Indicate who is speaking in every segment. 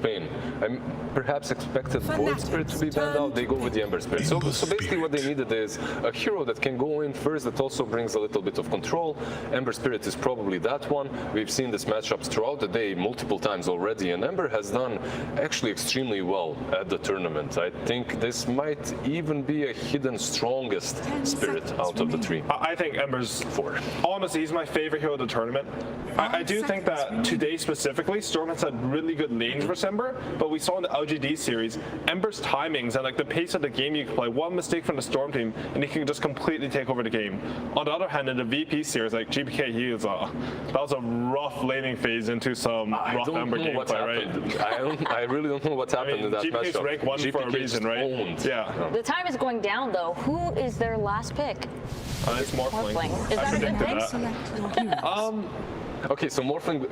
Speaker 1: Pain. I perhaps expected Void Spirit to be banned out, they go with the Ember Spirit. So basically what they needed is a hero that can go in first that also brings a little bit of control. Ember Spirit is probably that one. We've seen this matchups throughout the day multiple times already, and Ember has done actually extremely well at the tournament. I think this might even be a hidden strongest spirit out of the three.
Speaker 2: I think Ember's honestly, he's my favorite hero of the tournament. I do think that today specifically, Storm has had really good lanes versus Ember, but we saw in the LGD series, Ember's timings and like the pace of the game you can play, one mistake from the Storm team and he can just completely take over the game. On the other hand, in the VP series, like GPK, that was a rough laning phase into some rough Ember gameplay, right?
Speaker 1: I really don't know what happened in that
Speaker 2: GPK's
Speaker 1: matchup.
Speaker 2: rank 1 for a reason, right?
Speaker 1: Owned.
Speaker 2: Yeah.
Speaker 3: The time is going down though. Who is their last pick?
Speaker 2: It's Morphling.
Speaker 3: Is that a good pick?
Speaker 1: Okay, so Morphling,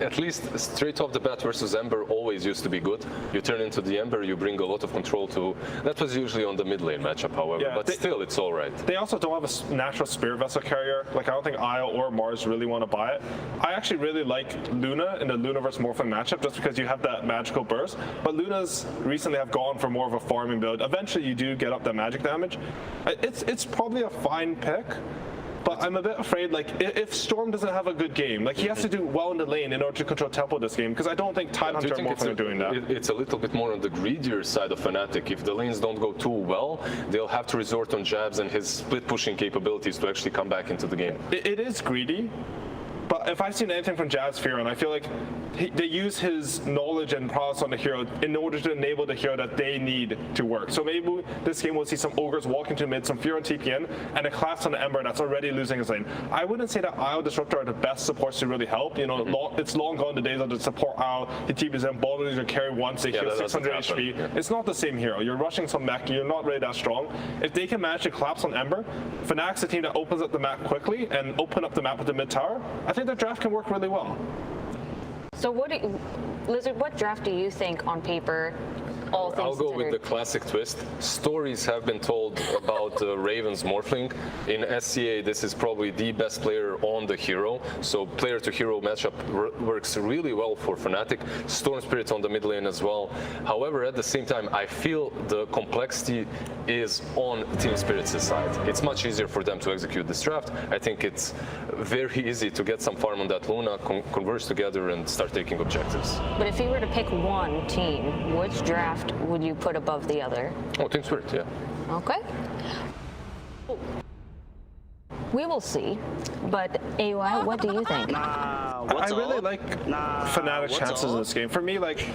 Speaker 1: at least straight off the bat versus Ember, always used to be good. You turn into the Ember, you bring a lot of control to... That was usually on the mid lane matchup, however,
Speaker 2: yeah,
Speaker 1: but still, it's all right.
Speaker 2: They also don't have a natural Spirit Vessel carrier. Like, I don't think Isle or Mars really want to buy it. I actually really like Luna in the Luna versus Morphling matchup, just because you have that magical burst. But Luna's recently have gone for more of a farming build. Eventually, you do get up that magic damage. It's probably a fine pick. But I'm a bit afraid, like, if Storm doesn't have a good game, like, he has to do well in the lane in order to control tempo this game, because I don't think Tidehunter and Morphling are doing that.
Speaker 1: It's a little bit more on the greedier side of Fnatic. If the lanes don't go too well, they'll have to resort on jabs and his split pushing capabilities to actually come back into the game.
Speaker 2: It is greedy. But if I've seen anything from Jazz Fearon, I feel like they use his knowledge and prowess on the hero in order to enable the hero that they need to work. So maybe this game we'll see some Ogres walk into mid, some Fearon TPN, and a collapse on the Ember that's already losing his lane. I wouldn't say that Isle Disruptor are the best supports to really help. You know, it's long gone the days of the support Isle, he TPs in, ball to carry once, they heal 600 HP. Yeah. It's not the same hero. You're rushing some mech, you're not really that strong. If they can manage to collapse on Ember, Fnatic's a team that opens up the map quickly and open up the map with the mid tower. I think that draft can work really well.
Speaker 3: So Lizard, what draft do you think on paper, all things
Speaker 1: I'll go
Speaker 3: considered?
Speaker 1: with the classic twist. Stories have been told about Raven's Morphling. In SCA, this is probably the best player on the hero. So player to hero matchup works really well for Fnatic. Storm Spirit on the mid lane as well. However, at the same time, I feel the complexity is on Team Spirit's side. It's much easier for them to execute this draft. I think it's very easy to get some farm on that Luna, converge together and start taking objectives.
Speaker 3: But if you were to pick one team, which draft would you put above the other?
Speaker 1: Oh, Team Spirit, yeah.
Speaker 3: Okay. We will see, but AY, what do you think?
Speaker 2: I really like Fnatic's chances in this game. For me, like,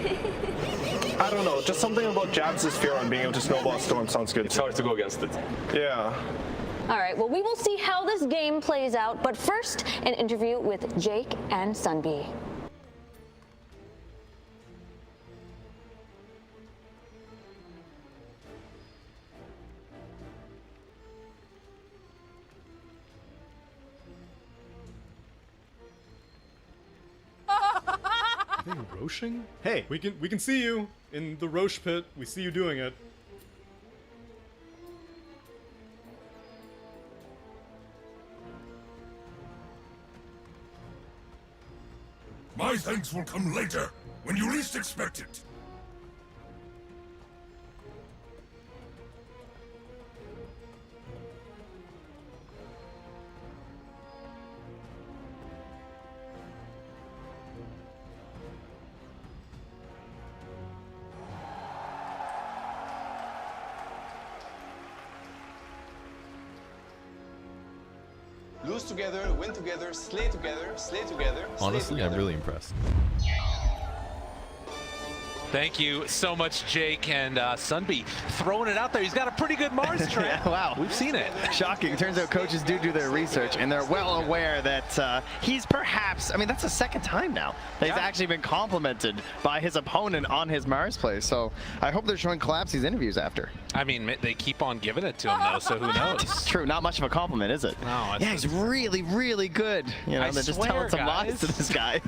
Speaker 2: I don't know, just something about Jabs' fear on being able to snowball Storm sounds good.
Speaker 1: It's hard to go against it.
Speaker 2: Yeah.
Speaker 3: All right, well, we will see how this game plays out, but first, an interview with Jake and Sunby.
Speaker 4: Are they roshing? Hey, we can see you in the Roche pit. We see you doing it.
Speaker 5: My thanks will come later, when you least expect it.
Speaker 6: Lose together, win together, slay together, slay together.
Speaker 7: Honestly, I'm really impressed.
Speaker 8: Thank you so much, Jake, and Sunby throwing it out there. He's got a pretty good Mars trap.
Speaker 9: Yeah, wow.
Speaker 8: We've seen it.
Speaker 9: Shocking. Turns out coaches do their research, and they're well aware that he's perhaps, I mean, that's the second time now that he's actually been complimented by his opponent on his Mars play. So I hope they're showing Collapse these interviews after.
Speaker 8: I mean, they keep on giving it to him, though, so who knows?
Speaker 9: It's true. Not much of a compliment, is it?
Speaker 8: No.
Speaker 9: Yeah, he's really, really good. You know, they're just telling some lies to this guy.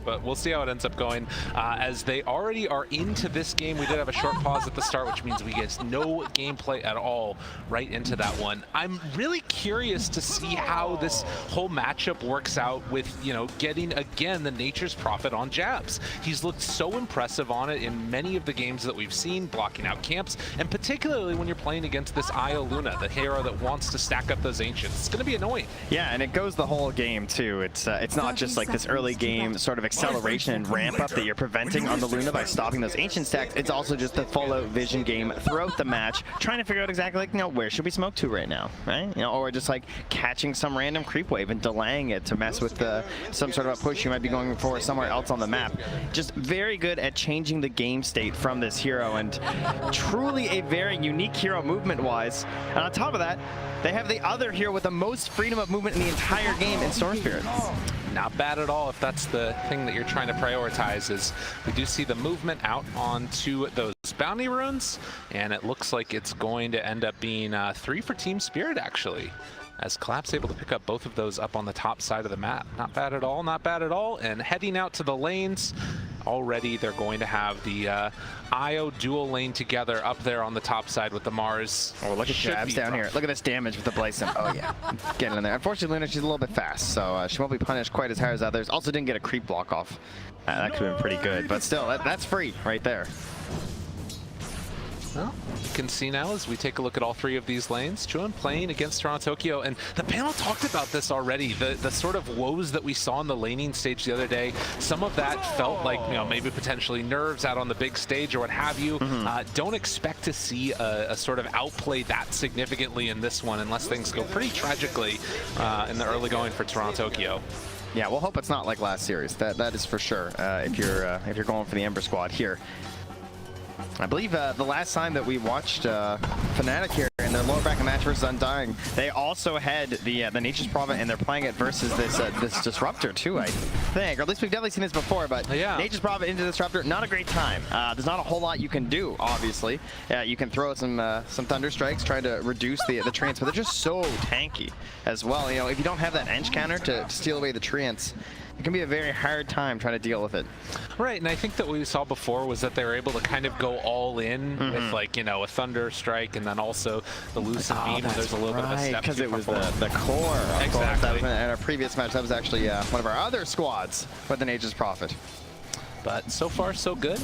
Speaker 8: but we'll see how it ends up going. As they already are into this game, we did have a short pause at the start, which means we get no gameplay at all right into that one. I'm really curious to see how this whole matchup works out with, you know, getting again the Nature's Prophet on jabs. He's looked so impressive on it in many of the games that we've seen, blocking out camps, and particularly when you're playing against this Io Luna, the hero that wants to stack up those ancients. It's going to be annoying.
Speaker 9: Yeah, and it goes the whole game too. It's not just like this early game sort of acceleration and ramp up that you're preventing on the Luna by stopping those ancient stacks. It's also just the full out vision game throughout the match, trying to figure out exactly like, you know, where should we smoke to right now, right? You know, or just like catching some random creep wave and delaying it to mess with some sort of a push you might be going for somewhere else on the map. Just very good at changing the game state from this hero, and truly a very unique hero movement-wise. And on top of that, they have the other hero with the most freedom of movement in the entire game in Storm Spirit.
Speaker 8: Not bad at all if that's the thing that you're trying to prioritize. Is we do see the movement out onto those bounty runes, and it looks like it's going to end up being 3 for Team Spirit actually, as Clap's able to pick up both of those up on the top side of the map. Not bad at all, not bad at all. And heading out to the lanes, already they're going to have the Io dual lane together up there on the top side with the Mars.
Speaker 9: Oh, look at jabs down here. Look at this damage with the Blazing. Oh yeah, getting in there. Unfortunately, Luna, she's a little bit fast, so she won't be punished quite as hard as others. Also didn't get a creep block off. That could have been pretty good, but still, that's free right there.
Speaker 8: Well, you can see now as we take a look at all 3 of these lanes, Chuan playing against Toronto Tokyo, and the panel talked about this already, the sort of woes that we saw in the laning stage the other day. Some of that felt like, you know, maybe potentially nerves out on the big stage or what have you. Don't expect to see a sort of outplay that significantly in this one unless things go pretty tragically in the early going for Toronto Tokyo.
Speaker 9: Yeah, we'll hope it's not like last series. That is for sure. If you're going for the Ember squad here. I believe the last time that we watched Fnatic here in their lower bracket match versus Undying, they also had the Nature's Prophet, and they're playing it versus this Disruptor too, I think. Or at least we've definitely seen this before, but
Speaker 8: yeah.
Speaker 9: Nature's Prophet into Disruptor, not a great time. There's not a whole lot you can do, obviously. You can throw some Thunder Strikes, trying to reduce the treants, but they're just so tanky as well. You know, if you don't have that Ench counter to steal away the treants, it can be a very hard time trying to deal with it.
Speaker 8: Right, and I think that what we saw before was that they were able to kind of go all in with, like, you know, a Thunder Strike and then also the Lucent Beam. There's a little bit of a step
Speaker 9: because it was the core.
Speaker 8: Exactly.
Speaker 9: In our previous match, that was actually one of our other squads with the Nature's Prophet.
Speaker 8: But so far, so good.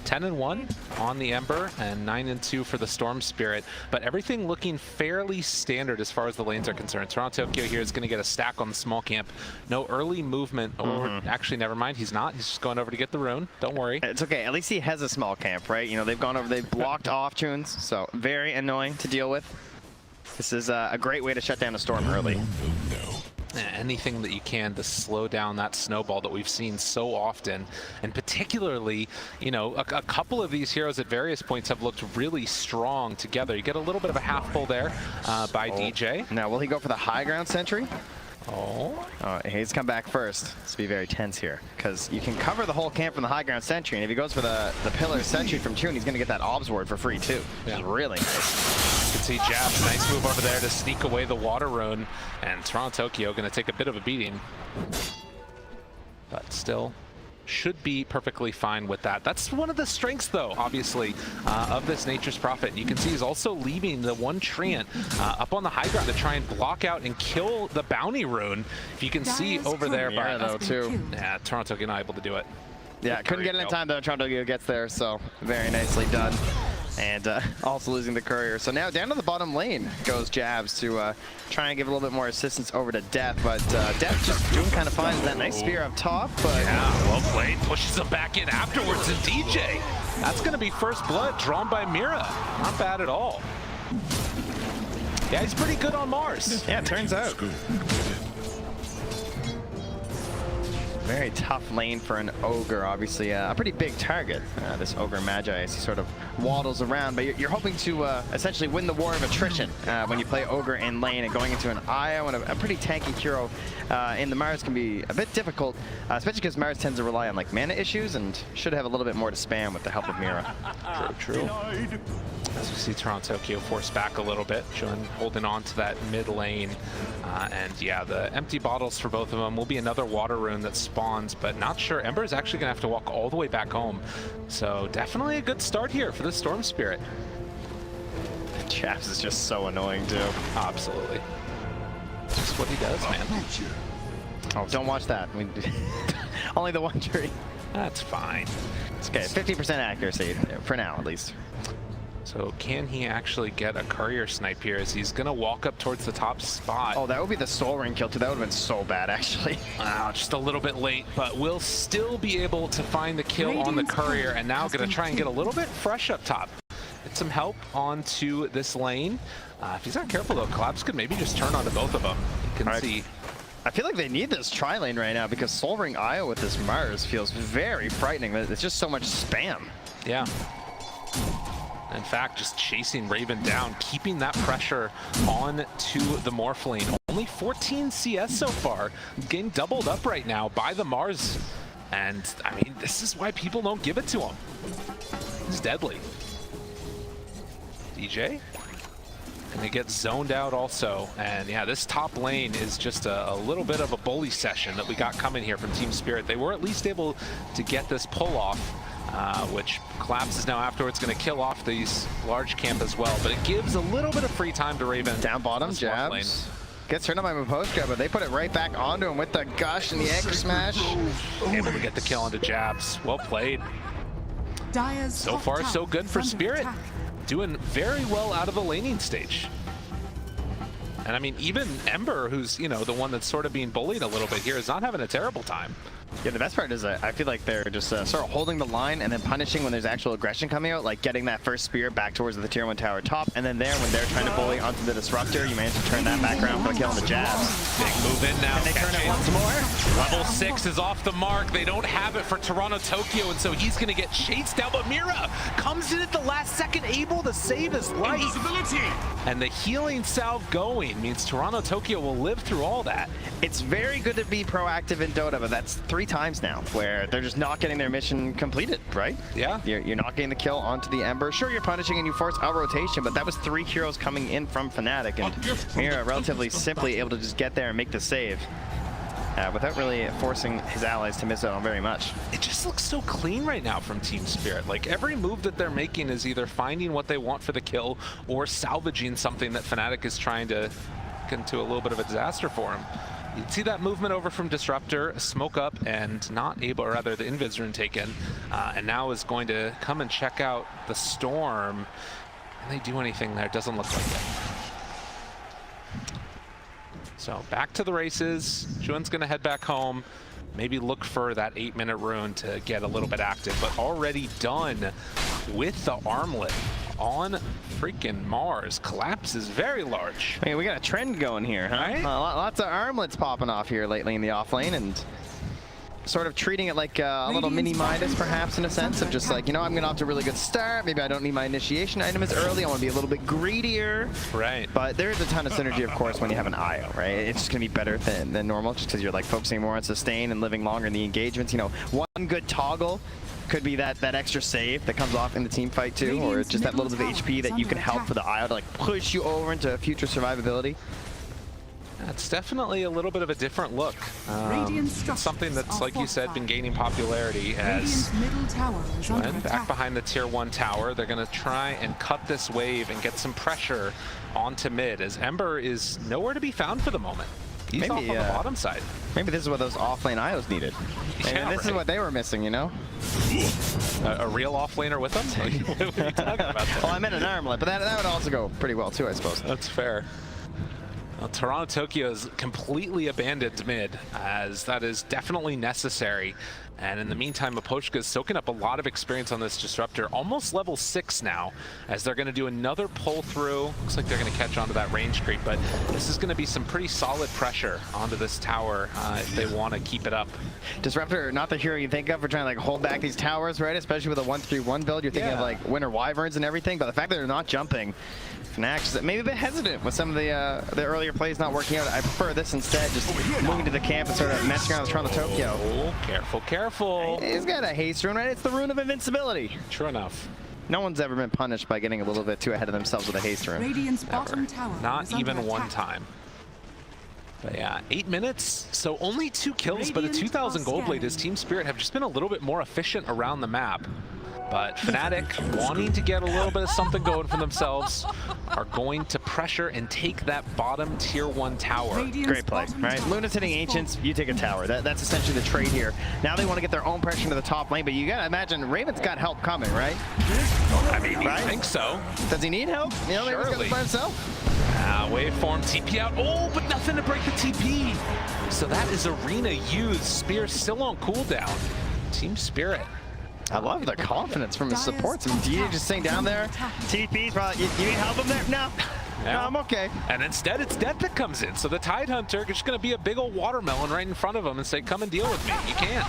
Speaker 8: 10-1 on the Ember and 9-2 for the Storm Spirit, but everything looking fairly standard as far as the lanes are concerned. Toronto Tokyo here is going to get a stack on the small camp. No early movement, or actually, never mind, he's not. He's just going over to get the rune. Don't worry.
Speaker 9: It's okay. At least he has a small camp, right? You know, they've gone over, they've blocked off tunes, so very annoying to deal with. This is a great way to shut down a storm early.
Speaker 8: Anything that you can to slow down that snowball that we've seen so often, and particularly, you know, a couple of these heroes at various points have looked really strong together. You get a little bit of a half pull there by DJ.
Speaker 9: Now, will he go for the high ground sentry?
Speaker 8: Oh,
Speaker 9: he's come back first. This will be very tense here, because you can cover the whole camp from the high ground sentry, and if he goes for the pillar sentry from Chun, he's going to get that Obs ward for free too, which is really nice.
Speaker 8: You can see Jabs, nice move over there to sneak away the water rune, and Toronto Tokyo going to take a bit of a beating, but still should be perfectly fine with that. That's one of the strengths, though, obviously, of this Nature's Prophet. You can see he's also leaving the one treant up on the high ground to try and block out and kill the bounty rune. If you can see over there,
Speaker 9: though, too.
Speaker 8: Yeah, Toronto Tokyo not able to do it.
Speaker 9: Yeah, couldn't get it in time, though. Toronto gets there, so very nicely done. And also losing the courier. So now down to the bottom lane goes Jabs to try and give a little bit more assistance over to Death. But Death just doing kind of fine with that nice spear up top. But
Speaker 8: yeah, well played. Pushes him back in afterwards. And DJ, that's going to be first blood drawn by Mira. Not bad at all. Yeah, he's pretty good on Mars.
Speaker 9: Yeah, it turns out. Very tough lane for an Ogre, obviously a pretty big target, this Ogre Magi, as he sort of waddles around, but you're hoping to essentially win the war of attrition when you play Ogre in lane, and going into an IO and a pretty tanky hero in the Mars can be a bit difficult, especially because Mars tends to rely on like mana issues and should have a little bit more to spam with the help of Mira.
Speaker 8: True. As we see Toronto Tokyo force back a little bit, Chun holding on to that mid lane, and yeah, the empty bottles for both of them will be another water rune that's spawns, but not sure. Ember is actually going to have to walk all the way back home. So definitely a good start here for the Storm Spirit.
Speaker 9: Chaps is just so annoying too.
Speaker 8: Absolutely. Just what he does, man.
Speaker 9: Oh, don't watch that. Only the one tree.
Speaker 8: That's fine.
Speaker 9: It's okay, 50% accuracy, for now at least.
Speaker 8: So can he actually get a courier snipe here as he's going to walk up towards the top spot?
Speaker 9: Oh, that would be the Soul Ring kill too. That would have been so bad, actually.
Speaker 8: Wow, just a little bit late, but we'll still be able to find the kill on the courier, and now going to try and get a little bit fresh up top. Get some help onto this lane. If he's not careful though, Collapse could maybe just turn onto both of them. You can see.
Speaker 9: I feel like they need this tri-lane right now because Soul Ring IO with this Mars feels very frightening. It's just so much spam.
Speaker 8: Yeah. In fact, just chasing Raven down, keeping that pressure on to the Morph lane. Only 14 CS so far, getting doubled up right now by the Mars. And, I mean, this is why people don't give it to him. He's deadly. DJ? And he gets zoned out also. And yeah, this top lane is just a little bit of a bully session that we got coming here from Team Spirit. They were at least able to get this pull off. Which Collapse is now afterwards going to kill off these large camp as well. But it gives a little bit of free time to Raven.
Speaker 9: Down bottom, jabs. Gets turned up by Miposhka, but they put it right back onto him with the gush and the egg smash.
Speaker 8: Able to get the kill onto jabs. Well played. So far, so good for Spirit. Doing very well out of the laning stage. And I mean, even Ember, who's, you know, the one that's sort of being bullied a little bit here, is not having a terrible time.
Speaker 9: Yeah, the best part is I feel like they're just sort of holding the line and then punishing when there's actual aggression coming out, like getting that first spear back towards the tier 1 tower top, and then there, when they're trying to bully onto the disruptor, you manage to turn that back around for a kill on the jabs.
Speaker 8: Big move in now.
Speaker 9: And they turn it once more.
Speaker 8: Level 6 is off the mark. They don't have it for Toronto Tokyo, and so he's going to get chased down, but Mira comes in at the last second, able to save his life. And the healing salve going means Toronto Tokyo will live through all that.
Speaker 9: It's very good to be proactive in Dota, but that's 3 times now where they're just not getting their mission completed, right?
Speaker 8: Yeah.
Speaker 9: You're not getting the kill onto the Ember. Sure, you're punishing and you force out rotation, but that was 3 heroes coming in from Fnatic, and Mira relatively simply able to just get there and make the save without really forcing his allies to miss out on very much.
Speaker 8: It just looks so clean right now from Team Spirit. Like, every move that they're making is either finding what they want for the kill or salvaging something that Fnatic is trying to get into a little bit of a disaster for him. You can see that movement over from Disruptor, smoke up, and not able, or rather the Invis rune taken, and now is going to come and check out the Storm. Can they do anything there? Doesn't look like it. So back to the races. Juan's going to head back home. Maybe look for that 8-minute rune to get a little bit active, but already done with the armlet on freaking Mars. Collapse is very large.
Speaker 9: I mean, we got a trend going here, huh?
Speaker 8: Right?
Speaker 9: Lots of armlets popping off here lately in the offlane, and sort of treating it like a little mini Midas, perhaps, in a sense of just like, you know, I'm gonna off to a really good start. Maybe I don't need my initiation item as early. I want to be a little bit greedier.
Speaker 8: Right.
Speaker 9: But there is a ton of synergy, of course, when you have an IO, right? It's just gonna be better than normal, just because you're like focusing more on sustain and living longer in the engagements. You know, one good toggle could be that extra save that comes off in the team fight too, or just that little bit of HP that you can help for the IO to like push you over into future survivability.
Speaker 8: It's definitely a little bit of a different look. It's something that's, like you said, been gaining popularity as Juan back behind the tier 1 tower. They're going to try and cut this wave and get some pressure onto mid, as Ember is nowhere to be found for the moment. He's off on the bottom side.
Speaker 9: Maybe this is what those offlane IOs needed.
Speaker 8: Yeah,
Speaker 9: this is what they were missing, you know?
Speaker 8: A real offlaner with them? What are you talking about?
Speaker 9: Well, I meant an armlet, but that would also go pretty well too, I suppose.
Speaker 8: That's fair. Well, Toronto Tokyo is completely abandoned mid, as that is definitely necessary. And in the meantime, Miposhka is soaking up a lot of experience on this Disruptor, almost level 6 now, as they're going to do another pull through. Looks like they're going to catch onto that range creep, but this is going to be some pretty solid pressure onto this tower if they want to keep it up.
Speaker 9: Disruptor, not the hero you think of for trying to like hold back these towers, right? Especially with a 1-3-1 build, you're thinking of like Winter Wyverns and everything, but the fact that they're not jumping, Fnatic maybe a bit hesitant with some of the earlier plays not working out. I prefer this instead, just moving to the camp and sort of messing around with Toronto Tokyo.
Speaker 8: Oh, careful, careful.
Speaker 9: He's got a haste rune, right? It's the rune of invincibility.
Speaker 8: True enough.
Speaker 9: No one's ever been punished by getting a little bit too ahead of themselves with a haste rune.
Speaker 8: Not even one time. But yeah, 8 minutes, so only 2 kills, but a 2,000 gold plate. His Team Spirit have just been a little bit more efficient around the map. But Fnatic, wanting to get a little bit of something going for themselves, are going to pressure and take that bottom tier 1 tower.
Speaker 9: Great play, right? Luna's hitting Ancients, you take a tower. That's essentially the trade here. Now they want to get their own pressure into the top lane, but you gotta imagine Raven's got help coming, right?
Speaker 8: I mean,
Speaker 9: right?
Speaker 8: I think so.
Speaker 9: Does he need help? You know, maybe he's gonna by himself.
Speaker 8: Waveform, TP out. Oh, but nothing to break the TP. So that is Arena used. Spear still on cooldown. Team Spirit.
Speaker 9: I love the confidence from his supports. I mean, DJ just sitting down there. TP's probably, you need help him there? No.
Speaker 8: Yeah.
Speaker 9: No, I'm okay.
Speaker 8: And instead, it's Death that comes in. So the Tidehunter is just going to be a big old watermelon right in front of him and say, come and deal with me. You can't.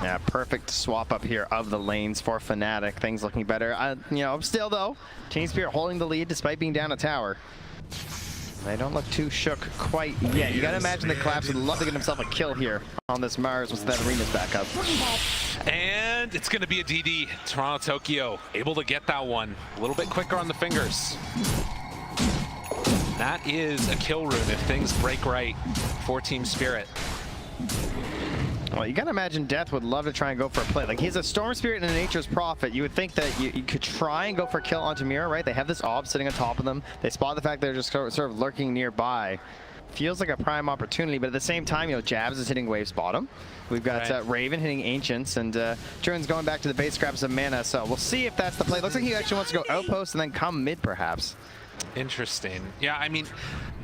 Speaker 9: Yeah, perfect swap up here of the lanes for Fnatic. Things looking better. You know, still though, Team Spirit holding the lead despite being down a tower. They don't look too shook quite yet. You gotta imagine that Collapse would love to get himself a kill here on this Mars once that arena's back up.
Speaker 8: And it's gonna be a DD. Toronto Tokyo able to get that one a little bit quicker on the fingers. That is a kill rune if things break right for Team Spirit.
Speaker 9: Well, you gotta imagine Death would love to try and go for a play. Like, he's a Storm Spirit and a Nature's Prophet. You would think that you could try and go for a kill onto Mira, right? They have this Ob sitting on top of them. They spot the fact they're just sort of lurking nearby. Feels like a prime opportunity, but at the same time, you know, Jabs is hitting Wave's bottom. We've got Raven hitting Ancients, and Turin's going back to the base grabs of mana, so we'll see if that's the play. Looks like he actually wants to go outpost and then come mid, perhaps.
Speaker 8: Interesting. Yeah, I mean,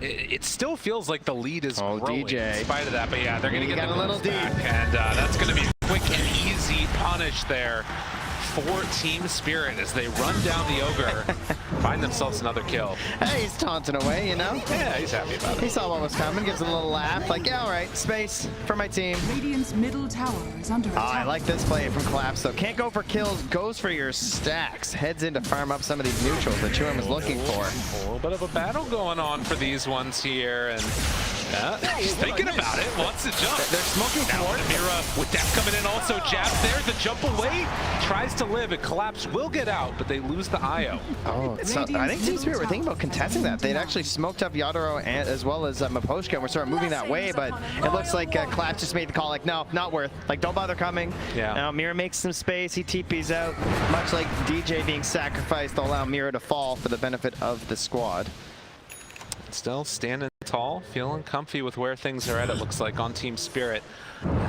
Speaker 8: it still feels like the lead is growing
Speaker 9: DJ.
Speaker 8: in spite of that, but yeah, they're going to get
Speaker 9: a little deep.
Speaker 8: And that's going to be a quick and easy punish there for Team Spirit as they run down the Ogre, find themselves another kill.
Speaker 9: Hey, he's taunting away, you know?
Speaker 8: Yeah, he's happy about it.
Speaker 9: He saw what was coming, gives a little laugh, like, yeah, all right, space for my team.
Speaker 7: Radiant's middle tower is under attack.
Speaker 9: I like this play from Collapse, though. Can't go for kills, goes for your stacks. Heads in to farm up some of these neutrals that Churim is looking for.
Speaker 8: A little bit of a battle going on for these ones here, and he's thinking about it, wants to jump.
Speaker 9: They're smoking forward.
Speaker 8: Mira with Death coming in, also Jabs there, the jump away, tries to live, and Collapse will get out, but they lose the IO.
Speaker 9: Oh, so I think Team Spirit were thinking about contesting that. They'd actually smoked up Yadoro and, as well as Maposhka, and we're sort of moving that way, but it looks like Collapse just made the call, like, no, not worth. Like, don't bother coming.
Speaker 8: Yeah.
Speaker 9: Now, Mira makes some space, he TP's out. Much like DJ being sacrificed, they'll allow Mira to fall for the benefit of the squad.
Speaker 8: Still standing tall, feeling comfy with where things are at, it looks like, on Team Spirit.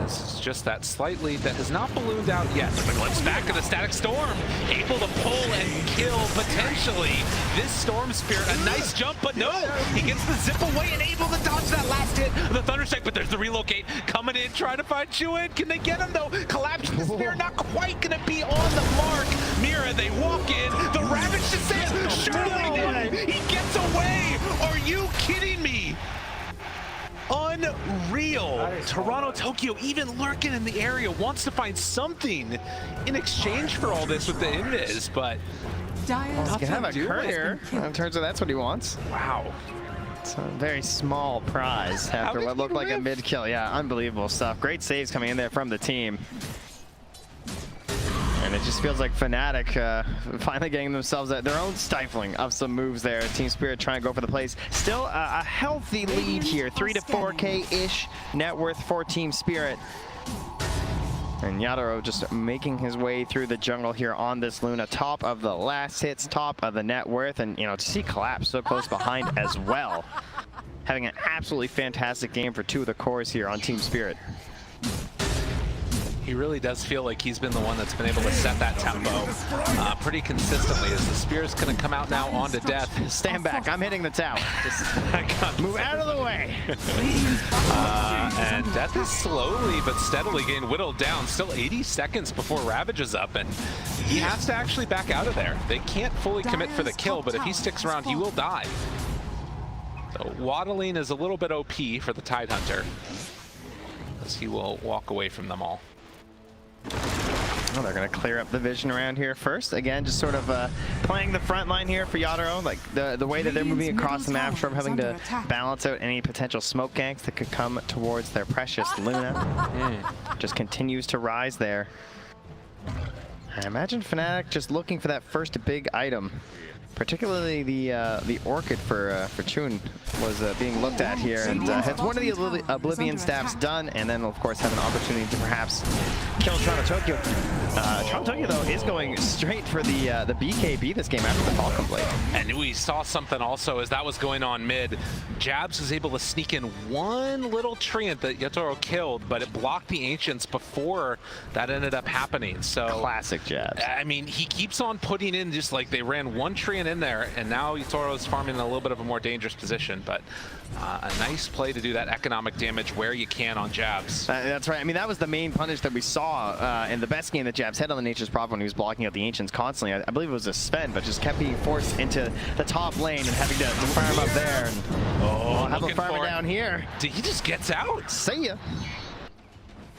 Speaker 8: This is just that slight lead that has not ballooned out yet. The glimpse back of the Static Storm, able to pull and kill, potentially, this Storm Spirit. A nice jump, but no! He gets the zip away and able to dodge that last hit of the Thunderstrike, but there's the relocate coming in, trying to find Chuin. Can they get him, though? Collapse the Spear, not quite gonna be on the mark. Mira, they walk in, the Ravage to save, surely he gets away! Are you kidding me? Unreal. Toronto Tokyo even lurking in the area, wants to find something in exchange for all this with the invis, but
Speaker 9: He's gonna have a courier. In terms of that's what he wants.
Speaker 8: Wow.
Speaker 9: It's a very small prize after what looked like a mid kill. Yeah, unbelievable stuff. Great saves coming in there from the team. And it just feels like Fnatic finally getting themselves their own stifling of some moves there. Team Spirit trying to go for the place. Still a healthy lead here, 3 to 4K-ish net worth for Team Spirit. And Yadoro just making his way through the jungle here on this Luna. Top of the last hits, top of the net worth, and you know, to see Collapse so close behind as well. Having an absolutely fantastic game for 2 of the cores here on Team Spirit.
Speaker 8: He really does feel like he's been the one that's been able to set that tempo pretty consistently as the Spear's going to come out now onto Death.
Speaker 9: Stand back, I'm hitting the tower. Just move out of the way.
Speaker 8: And Death is slowly but steadily getting whittled down. Still 80 seconds before Ravage is up, and he has to actually back out of there. They can't fully commit for the kill, but if he sticks around, he will die. So waddling is a little bit OP for the Tidehunter, as he will walk away from them all.
Speaker 9: Oh, they're going to clear up the vision around here first. Again, just sort of playing the front line here for Yadoro. Like the way that they're moving across the map, from having to balance out any potential smoke ganks that could come towards their precious Luna. Just continues to rise there. I imagine Fnatic just looking for that first big item. Particularly the Orchid for Chun was being looked at here, and has one of the Oblivion staffs done, and then of course have an opportunity to perhaps kill Toronto Tokyo. Toronto Tokyo though is going straight for the BKB this game after the Falcon Blade.
Speaker 8: And we saw something also as that was going on mid. Jabs was able to sneak in one little treant that Yatoro killed, but it blocked the Ancients before that ended up happening. So
Speaker 9: classic Jabs.
Speaker 8: I mean, he keeps on putting in, just like they ran one treant in there, and now Yatoro's farming in a little bit of a more dangerous position, but a nice play to do that economic damage where you can on Jabs.
Speaker 9: That's right. I mean, that was the main punish that we saw in the best game that Jabs had on the Nature's Prophet when he was blocking out the Ancients constantly. I believe it was a Sven, but just kept being forced into the top lane and having to farm up there. And we'll have a farmer down here.
Speaker 8: He just gets out.
Speaker 9: See ya.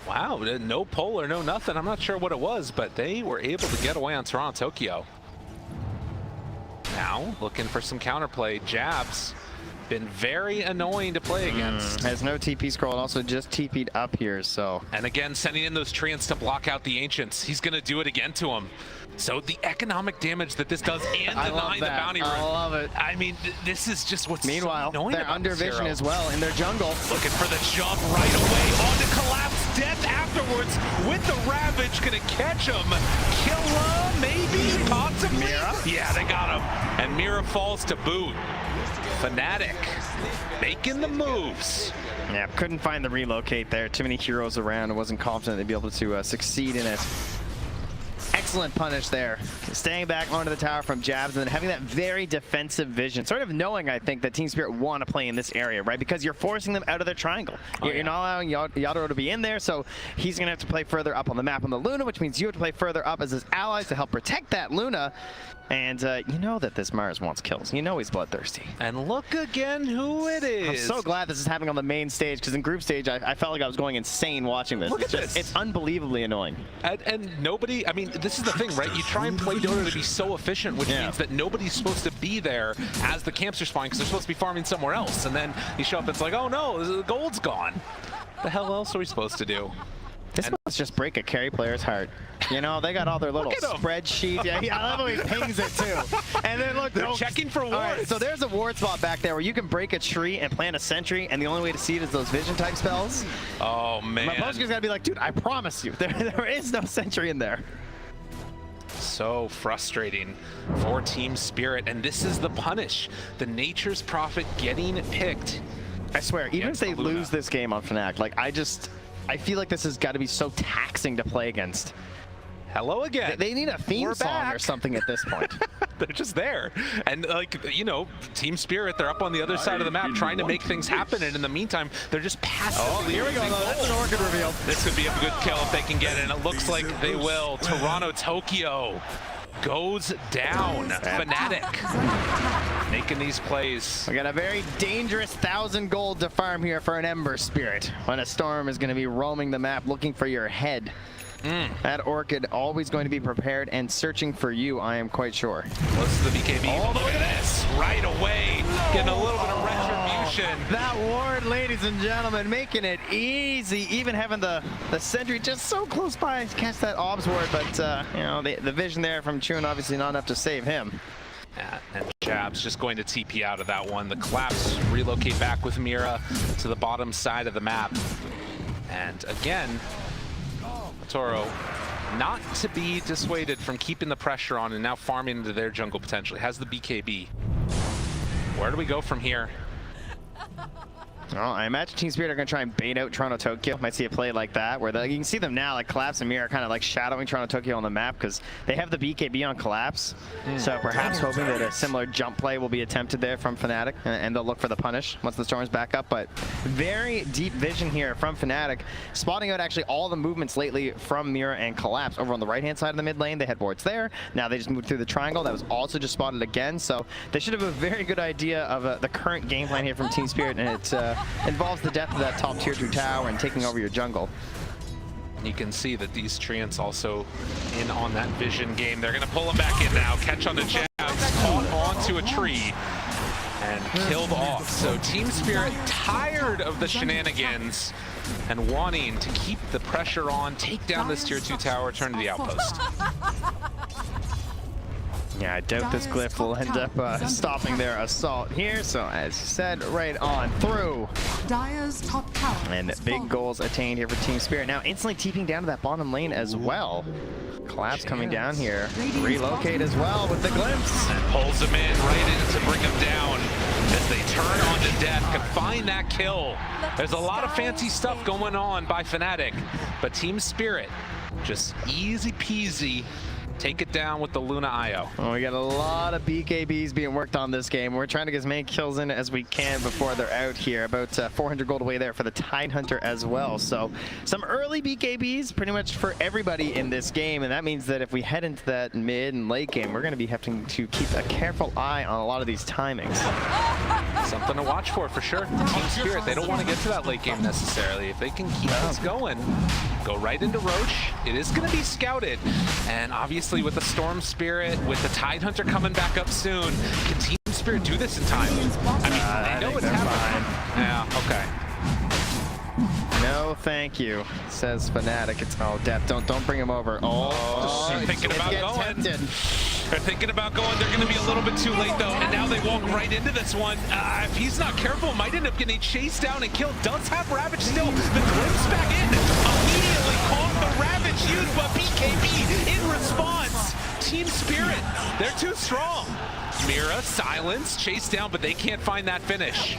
Speaker 8: Wow, no pull or no nothing. I'm not sure what it was, but they were able to get away on Toronto Tokyo. Now, looking for some counterplay. Jabs been very annoying to play against.
Speaker 9: Has no TP scroll and also just TP'd up here, so.
Speaker 8: And again, sending in those treants to block out the Ancients. He's going to do it again to him. So the economic damage that this does and denying the bounty rune.
Speaker 9: I love it.
Speaker 8: I mean, this is just what's
Speaker 9: Meanwhile,
Speaker 8: so annoying
Speaker 9: they're
Speaker 8: about
Speaker 9: under
Speaker 8: this
Speaker 9: vision
Speaker 8: hero.
Speaker 9: as well in their jungle.
Speaker 8: Looking for the jump right away on the collapse. Death afterwards with the Ravage. Gonna catch him. Kill him, maybe, possibly.
Speaker 9: Mira?
Speaker 8: Yeah, they got him. And Mira falls to boot. Fnatic making the moves.
Speaker 9: Yeah, couldn't find the relocate there. Too many heroes around. I wasn't confident they'd be able to succeed in it. Excellent punish there. Staying back onto the tower from Jabs and then having that very defensive vision. Sort of knowing, I think, that Team Spirit want to play in this area, right? Because you're forcing them out of their triangle. You're not allowing Yatoro to be in there, so he's going to have to play further up on the map on the Luna, which means you have to play further up as his allies to help protect that Luna. And you know that this Mars wants kills. You know he's bloodthirsty.
Speaker 8: And look again who it is.
Speaker 9: I'm so glad this is happening on the main stage, because in group stage, I felt like I was going insane watching this.
Speaker 8: Look at this.
Speaker 9: It's unbelievably annoying.
Speaker 8: And nobody, I mean, this is the thing, right? You try and play Dota to be so efficient, which means that nobody's supposed to be there as the camps are spawning, because they're supposed to be farming somewhere else. And then you show up and it's like, oh no, the gold's gone. What the hell else are we supposed to do?
Speaker 9: This must just break a carry player's heart. You know, they got all their little spreadsheets. Yeah, I love how he pings it too. And then look,
Speaker 8: they're checking for wards.
Speaker 9: Right, so there's a ward spot back there where you can break a tree and plant a sentry, and the only way to see it is those vision type spells.
Speaker 8: Oh man.
Speaker 9: Most guys gotta be like, dude, I promise you, there is no sentry in there.
Speaker 8: So frustrating for Team Spirit, and this is the punish. The Nature's Prophet getting picked.
Speaker 9: I swear, even if they lose this game on Fnatic, like I feel like this has got to be so taxing to play against.
Speaker 8: Hello again.
Speaker 9: They need a theme song or something at this point.
Speaker 8: They're just there. And like, you know, Team Spirit, they're up on the other side of the map trying to make things happen. And in the meantime, they're just passively.
Speaker 9: Oh, here we go. That's an Orchid reveal.
Speaker 8: This could be a good kill if they can get it. And it looks like they will. Toronto Tokyo goes down. Fnatic making these plays.
Speaker 9: We got a very dangerous 1,000 gold to farm here for an Ember Spirit when a Storm is going to be roaming the map looking for your head. That Orchid always going to be prepared and searching for you, I am quite sure.
Speaker 8: What's the BKB? Oh, look at this! Right away, getting a little bit of retribution.
Speaker 9: That ward, ladies and gentlemen, making it easy. Even having the sentry just so close by to catch that Obs ward, but you know, the vision there from Chun obviously not enough to save him.
Speaker 8: Yeah, and Jabs just going to TP out of that one. The collapse relocate back with Mira to the bottom side of the map. And again, Toro not to be dissuaded from keeping the pressure on and now farming into their jungle potentially. Has the BKB. Where do we go from here?
Speaker 9: Well, I imagine Team Spirit are going to try and bait out Toronto Tokyo. Might see a play like that, where you can see them now, like Collapse and Mira kind of like shadowing Toronto Tokyo on the map because they have the BKB on Collapse. So perhaps hoping that a similar jump play will be attempted there from Fnatic, and they'll look for the punish once the Storm's back up. But very deep vision here from Fnatic, spotting out actually all the movements lately from Mira and Collapse. Over on the right-hand side of the mid lane, they had wards there. Now they just moved through the triangle. That was also just spotted again. So they should have a very good idea of the current game plan here from Team Spirit, and it's involves the death of that top tier 2 tower and taking over your jungle.
Speaker 8: You can see that these treants also in on that vision game. They're going to pull him back in now. Catch on the Jabs, caught onto a tree, and killed off. So Team Spirit tired of the shenanigans and wanting to keep the pressure on, take down this tier 2 tower, turn to the outpost.
Speaker 9: Yeah, Yeah, I doubt this glyph will end up stopping their assault here. So as you said, right on through.
Speaker 7: Dire's top tower.
Speaker 9: And big goals attained here for Team Spirit. Now instantly TPing down to that bottom lane as well. Collapse coming down here. Relocate as well with the glimpse.
Speaker 8: And pulls him in right in to bring him down as they turn on to death, can find that kill. There's a lot of fancy stuff going on by Fnatic, but Team Spirit just easy peasy take it down with the Luna IO.
Speaker 9: Well, we got a lot of BKBs being worked on this game. We're trying to get as many kills in as we can before they're out here. About 400 gold away there for the Tidehunter as well. So some early BKBs pretty much for everybody in this game. And that means that if we head into that mid and late game, we're going to be having to keep a careful eye on a lot of these timings.
Speaker 8: Something to watch for sure. Team Spirit, they don't want to get to that late game necessarily. If they can keep this going, go right into Roche. It is going to be scouted. And obviously with the Storm Spirit, with the Tidehunter coming back up soon, can Team Spirit do this in time? I mean, they know it's happening. Yeah, okay.
Speaker 9: No, thank you, says Fnatic. It's Death. Don't bring him over.
Speaker 8: They're thinking about going.
Speaker 9: Tempted.
Speaker 8: They're thinking about going. They're going to be a little bit too late though, and now they walk right into this one. If he's not careful, might end up getting chased down and killed. Does have Ravage still. The glimpse back in. Immediately caught the Ravage used, but BKB in response. Team Spirit, they're too strong. Mira, silence, chased down, but they can't find that finish.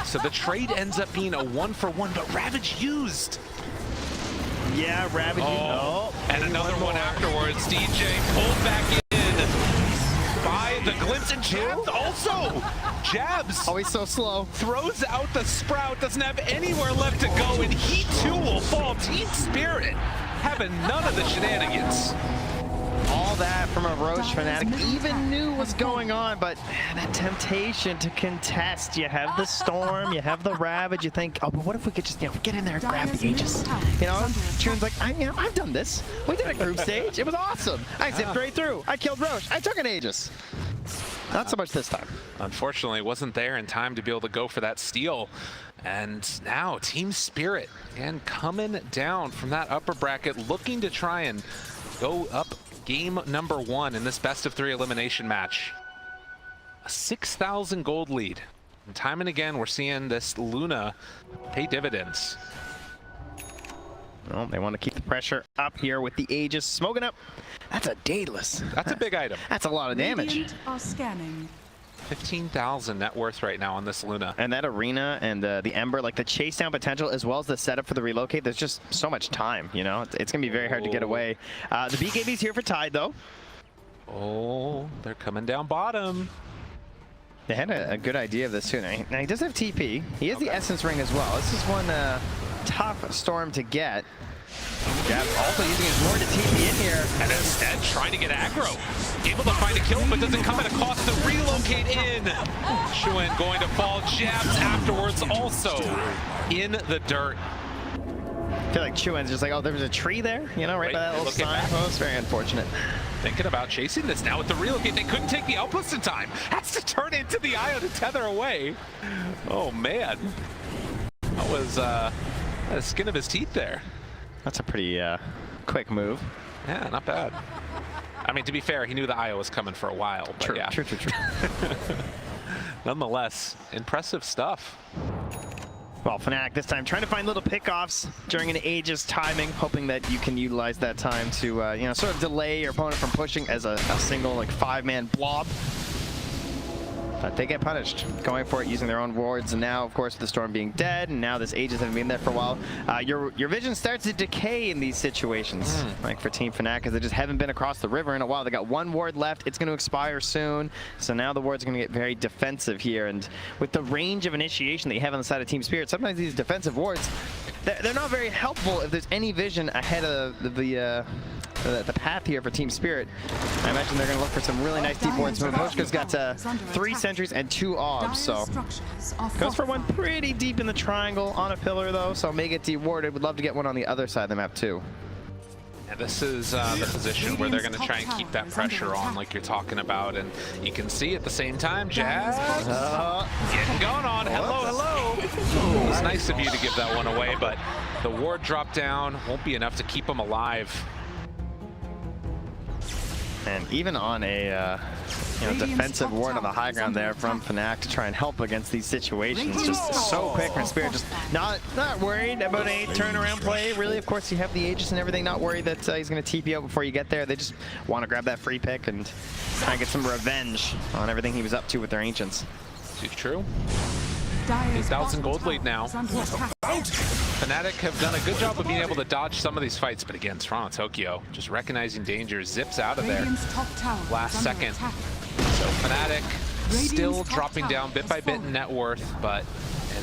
Speaker 8: So the trade ends up being a 1-for-1, but Ravage used.
Speaker 9: Yeah, Ravage.
Speaker 8: And another one afterwards. DJ pulled back in by the glimpse and jabs also. Jabs.
Speaker 9: Oh, he's so slow.
Speaker 8: Throws out the Sprout, doesn't have anywhere left to go, and he too will fall. Team Spirit having none of the shenanigans.
Speaker 9: All that from a Roche Fnatic even knew was going on, but that temptation to contest. You have the Storm, you have the Ravage, you think, oh, but what if we could just, get in there and grab the Aegis? You know, Chuan's like, I've done this. We did a group stage. It was awesome. I zipped right through. I killed Roche. I took an Aegis. Not so much this time.
Speaker 8: Unfortunately, wasn't there in time to be able to go for that steal. And now Team Spirit, and coming down from that upper bracket, looking to try and go up game number 1 in this best of 3 elimination match. A 6,000 gold lead. And time and again, we're seeing this Luna pay dividends.
Speaker 9: Well, they want to keep the pressure up here with the Aegis smoking up. That's a Daedalus.
Speaker 8: That's a big item.
Speaker 9: That's a lot of damage.
Speaker 7: Radiant are scanning.
Speaker 8: 15,000 net worth right now on this Luna.
Speaker 9: And that arena and the Ember, like the chase down potential as well as the setup for the relocate, there's just so much time, you know? It's going to be very hard to get away. The BKB's here for Tide, though.
Speaker 8: Oh, they're coming down bottom.
Speaker 9: They had a good idea of this, too. Now, he does have TP. He has the Essence Ring as well. This is one tough Storm to get. Jabs also using his ward to TP in here.
Speaker 8: And instead trying to get aggro. Able to find a kill, but doesn't come at a cost to relocate in. Chuan going to fall. Jabs afterwards also in the dirt.
Speaker 9: I feel like Chuan's just like, oh, there was a tree there, you know, right by that little signpost. Very unfortunate.
Speaker 8: Thinking about chasing this now with the relocate. They couldn't take the outpost in time. Has to turn into the IO to tether away. Oh, man. That was the skin of his teeth there.
Speaker 9: That's a pretty quick move.
Speaker 8: Yeah, not bad. I mean, to be fair, he knew the IO was coming for a while. But
Speaker 9: True,
Speaker 8: yeah.
Speaker 9: true.
Speaker 8: Nonetheless, impressive stuff.
Speaker 9: Well, Fnatic this time trying to find little pickoffs during an Aegis timing, hoping that you can utilize that time to, sort of delay your opponent from pushing as a single, like, 5-man blob. But they get punished, going for it, using their own wards, and now, of course, the Storm being dead, and now this Aegis having been there for a while, your vision starts to decay in these situations, like for Team Fnatic, because they just haven't been across the river in a while. They got 1 ward left, it's going to expire soon, so now the wards are going to get very defensive here, and with the range of initiation that you have on the side of Team Spirit, sometimes these defensive wards, they're not very helpful if there's any vision ahead of the path here for Team Spirit. I imagine they're going to look for some really nice deep wards. Moshka's got 3 sentries and 2 orbs, so goes for one pretty deep in the triangle on a pillar though, so may get dewarded. Would love to get one on the other side of the map too.
Speaker 8: And this is the position where they're going to try and keep that pressure on like you're talking about, and you can see at the same time, Jazz getting going on. Hello. It was nice of you to give that one away, but the ward drop down won't be enough to keep them alive.
Speaker 9: And even on a defensive ward on the high ground there from Fnatic to try and help against these situations. Just so quick from Spirit, just not worried about a turnaround play. Really, of course, you have the Aegis and everything, not worried that he's going to TP out before you get there. They just want to grab that free pick and try and get some revenge on everything he was up to with their Ancients.
Speaker 8: Too true. 8,000 gold lead now. Fnatic have done a good job of being able to dodge some of these fights, but again, Toronto Tokyo just recognizing danger, zips out of there last second. So Fnatic still dropping down bit by bit in net worth, but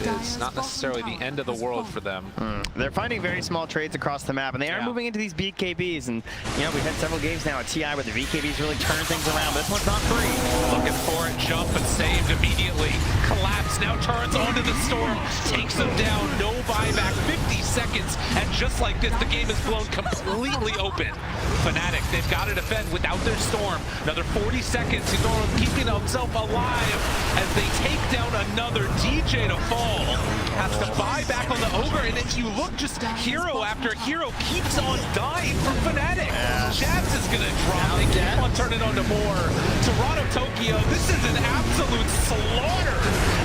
Speaker 8: it is not necessarily the end of the world for them.
Speaker 9: They're finding very small trades across the map, and they are moving into these BKBs. And we've had several games now at TI where the BKBs really turn things around. This one's not free.
Speaker 8: Looking for it, jump and saved immediately. Collapse now turns onto the storm, takes him down. No buyback, 50 seconds, and just like this, the game is blown completely open. Fnatic, they've got to defend without their storm. Another 40 seconds. He's going keeping himself alive as they take down another DJ to fall. Has to buy back on the Ogre, and if you look, just hero after hero keeps on dying from Fnatic. Jabs is gonna drop. They keep on turning on to more. Toronto Tokyo, this is an absolute slaughter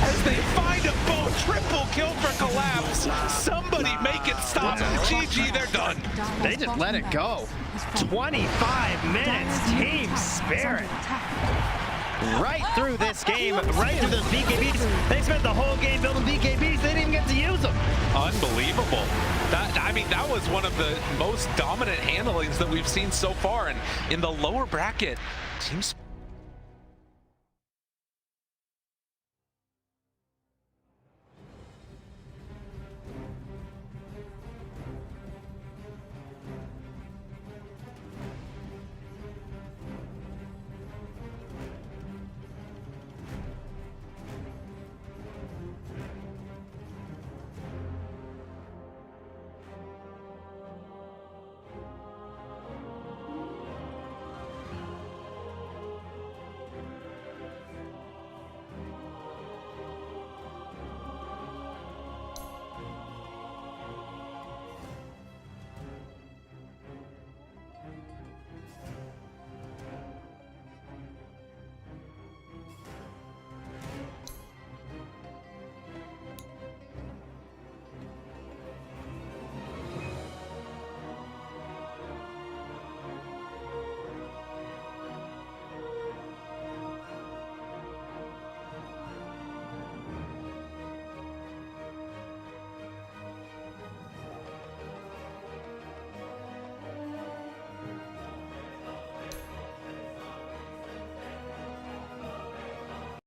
Speaker 8: as they find a bow. Triple kill for Collapse. Somebody make it stop. GG, they're done.
Speaker 9: They just let it go. 25 minutes, Team Spirit. Right through this game, right through those BKBs. They spent the whole game building BKBs. They didn't even get to use them.
Speaker 8: Unbelievable. That was one of the most dominant handlings that we've seen so far. And in the lower bracket, Team Spirit